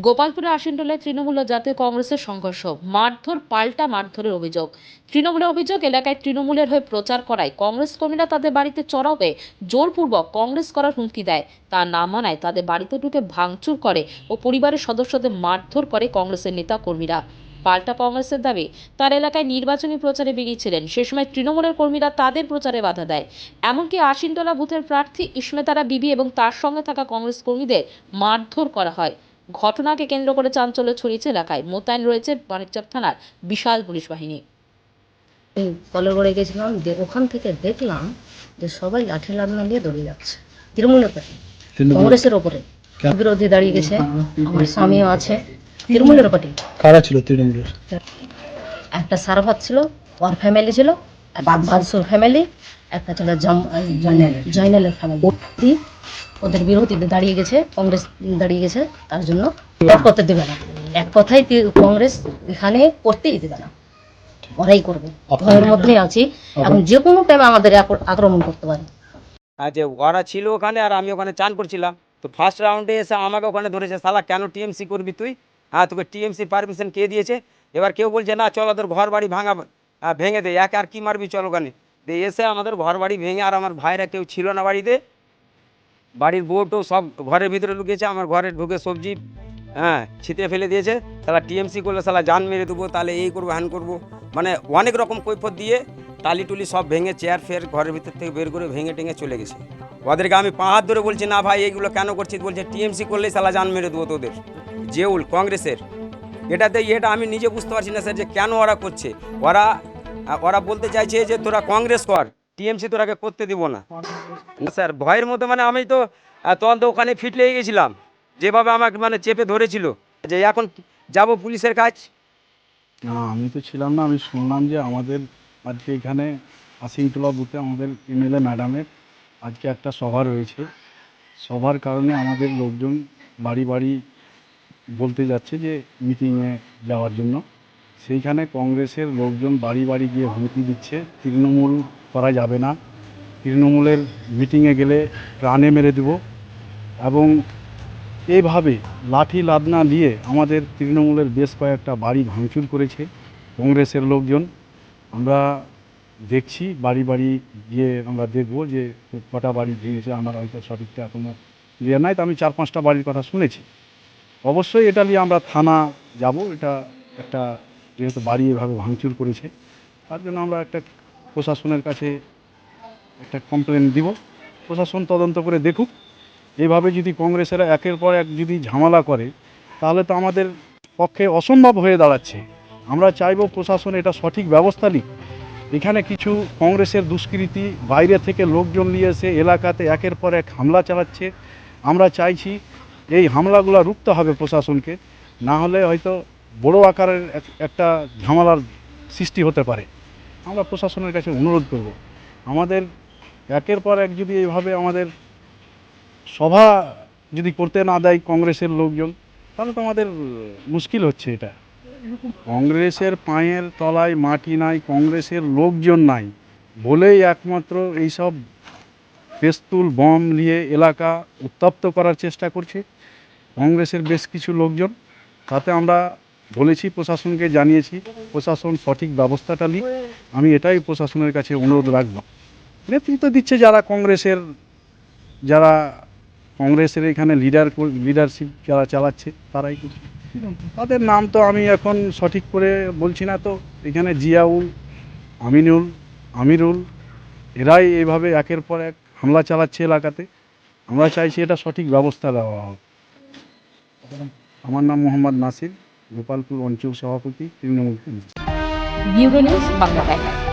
গোপালপুরে আশিনটোলায় তৃণমূল ও জাতীয় কংগ্রেসের সংঘর্ষ, মারধর পাল্টা মারধরের অভিযোগ। তৃণমূলের অভিযোগ, এলাকায় তৃণমূলের হয়ে প্রচার করায় কংগ্রেস কর্মীরা তাদের বাড়িতে চড়াও হয়ে জোরপূর্বক কংগ্রেস করার হুমকি দেয়। তা না মানায় তাদের বাড়িতে ঢুকে ভাঙচুর করে ও পরিবারের সদস্যদের মারধর করে কংগ্রেসের নেতা কর্মীরা। পাল্টা কংগ্রেসের দাবি, তার এলাকায় নির্বাচনী প্রচারে বেরিয়েছিলেন, সে সময় তৃণমূলের কর্মীরা তাদের প্রচারে বাধা দেয়। এমনকি আশিনটোলা বুথের প্রার্থী ইসমেতারা বিবি এবং তার সঙ্গে থাকা কংগ্রেস কর্মীদের মারধর করা হয়। ঘটনাকে কেন্দ্র করে চাঞ্চল্য ছড়িয়েছে এলাকায়। মোতায়েন রয়েছে মানিকচাপ থানার বিশাল পুলিশ বাহিনী। কলের গেছিলাম, ওখান থেকে দেখলাম যে সবাই লাঠি লাঠনা নিয়ে দৌড়ে যাচ্ছে তৃণমূলের পার্টি, কংগ্রেসের ওপরে বিরোধী দাঁড়িয়ে গেছে। আমার স্বামীও আছে তৃণমূলের পার্টি। কারা ছিল তৃণমূলের? একটা সারভাত ছিল, ওর ফ্যামিলি ছিল, বাদশুর ফ্যামিলি, একটা ছিল জয়নালের ফ্যামিলি। ওদের বিরোধীতে দাঁড়িয়ে গেছে, কংগ্রেস দাঁড়িয়ে গেছে, তার জন্য এক করতে দেবে না। এক কথাই কংগ্রেস এখানে করতেই দেবে না, ওরাই করবে। ঘরের মধ্যেই আছি, এখন যে কোনো টাইমে আমাদের আক্রমণ করতে পারে। যে ওরা ছিল ওখানে আর আমি ওখানে চান করছিলাম, তো ফার্স্ট রাউন্ডে এসে আমাকে ওখানে ধরেছে, সালা কেন টিএমসি করবি তুই? হ্যাঁ, তোকে টিএমসি পারমিশন কে দিয়েছে? এবার কেউ বলছে না চল ওদের ঘর বাড়ি ভেঙে দে, একে আর কি মারবি, চল ওখানে দিয়ে এসে আমাদের ঘর বাড়ি ভেঙে, আর আমার ভাইরা কেউ ছিল না বাড়িতে, বাড়ির বউটো সব ঘরের ভিতরে ঢুকেছে, আমার ঘরে ঢুকে সবজি ছিটে ফেলে দিয়েছে। সালা টিএমসি করলে সালা জান মেরে দেবো, তাহলে এই করবো হ্যান করবো, মানে অনেক রকম কৈফত দিয়ে টালি টুলি সব ভেঙে, চেয়ার ফের ঘরের ভিতর থেকে বের করে ভেঙে টেঙে চলে গেছে। ওদেরকে আমি 5 হাত ধরে বলছি, না ভাই এইগুলো কেন করছিস? বলছে টিএমসি করলেই সালা জান মেরে দেবো তোদের। জেউল কংগ্রেসের এটা আমি নিজে বুঝতে পারছি না স্যার, যে কেন ওরা করছে। ওরা বলতে চাইছে যে তোরা কংগ্রেস কর, টিএমসি তোরাকে করতে দিব না। স্যার ভয়ের মধ্যে, মানে আমি তো তখন তো ওখানে ফিট লেগে গেছিলাম, যেভাবে আমাকে মানে চেপে ধরেছিল, যে এখন যাব পুলিশের কাজ। না, আমি তো ছিলাম না। আমি শুনলাম যে আমাদের আজকে এখানে আশিনটোলা বুথে আমাদের এমএলএ ম্যাডামের আজকে একটা সভা রয়েছে। সভার কারণে আমাদের লোকজন বাড়ি বাড়ি বলতে যাচ্ছে যে মিটিংয়ে যাওয়ার জন্য। সেইখানে কংগ্রেসের লোকজন বাড়ি বাড়ি গিয়ে হুমকি দিচ্ছে, তৃণমূল করা যাবে না, তৃণমূলের মিটিংয়ে গেলে প্রাণে মেরে দেব, এবং এইভাবে লাঠি লাদনা দিয়ে আমাদের তৃণমূলের বেশ কয়েকটা বাড়ি ভাঙচুর করেছে কংগ্রেসের লোকজন। আমরা দেখছি, বাড়ি বাড়ি গিয়ে আমরা দেখব যে কটা বাড়ি ভেঙেছে। আমার হয়তো সঠিকটা এখনও ক্লিয়ার নাই, তো আমি 4-5টা বাড়ির কথা শুনেছি। অবশ্যই এটা নিয়ে আমরা থানা যাব। এটা একটা, যেহেতু বাড়ি এভাবে ভাঙচুর করেছে, তার জন্য আমরা একটা প্রশাসনের কাছে একটা কমপ্লেন দিব। প্রশাসন তদন্ত করে দেখুক। এইভাবে যদি কংগ্রেসেরা একের পর এক যদি ঝামেলা করে, তাহলে তো আমাদের পক্ষে অসম্ভব হয়ে দাঁড়াচ্ছে। আমরা চাইব প্রশাসন এটা সঠিক ব্যবস্থা নিক। এখানে কিছু কংগ্রেসের দুষ্কৃতী বাইরে থেকে লোকজন নিয়ে এসে এলাকাতে একের পর এক হামলা চালাচ্ছে। আমরা চাইছি এই হামলাগুলো রুখতে হবে প্রশাসনকে, না হলে হয়তো বড় আকারের একটা ঝামেলার সৃষ্টি হতে পারে। আমরা প্রশাসনের কাছে অনুরোধ করব, আমাদের একের পর এক যদি এইভাবে আমাদের সভা যদি করতে না দেয় কংগ্রেসের লোকজন, তাহলে তো আমাদের মুশকিল হচ্ছে। এটা কংগ্রেসের পায়ের তলায় মাটি নাই, কংগ্রেসের লোকজন নাই বলেই একমাত্র এইসব পেস্তুল বম নিয়ে এলাকা উত্তপ্ত করার চেষ্টা করছে কংগ্রেসের বেশ কিছু লোকজন। তাতে আমরা বলেছি, প্রশাসনকে জানিয়েছি, প্রশাসন সঠিক ব্যবস্থাটা নিক। আমি এটাই প্রশাসনের কাছে অনুরোধ রাখব। নেতৃত্ব দিচ্ছে যারা কংগ্রেসের এখানে লিডারশিপ যারা চালাচ্ছে, তারাই করছে। তাদের নাম তো আমি এখন সঠিক করে বলছি না। তো এখানে জিয়াউল, আমিরুল, এরাই এইভাবে একের পর এক হামলা চালাচ্ছে এলাকাতে। আমরা চাইছি এটা সঠিক ব্যবস্থা দেওয়া হোক। আমার নাম মোহাম্মদ নাসির, গোপালপুর অঞ্চল সভাপতি, Trinamool. Bureau news, Bangla tiger.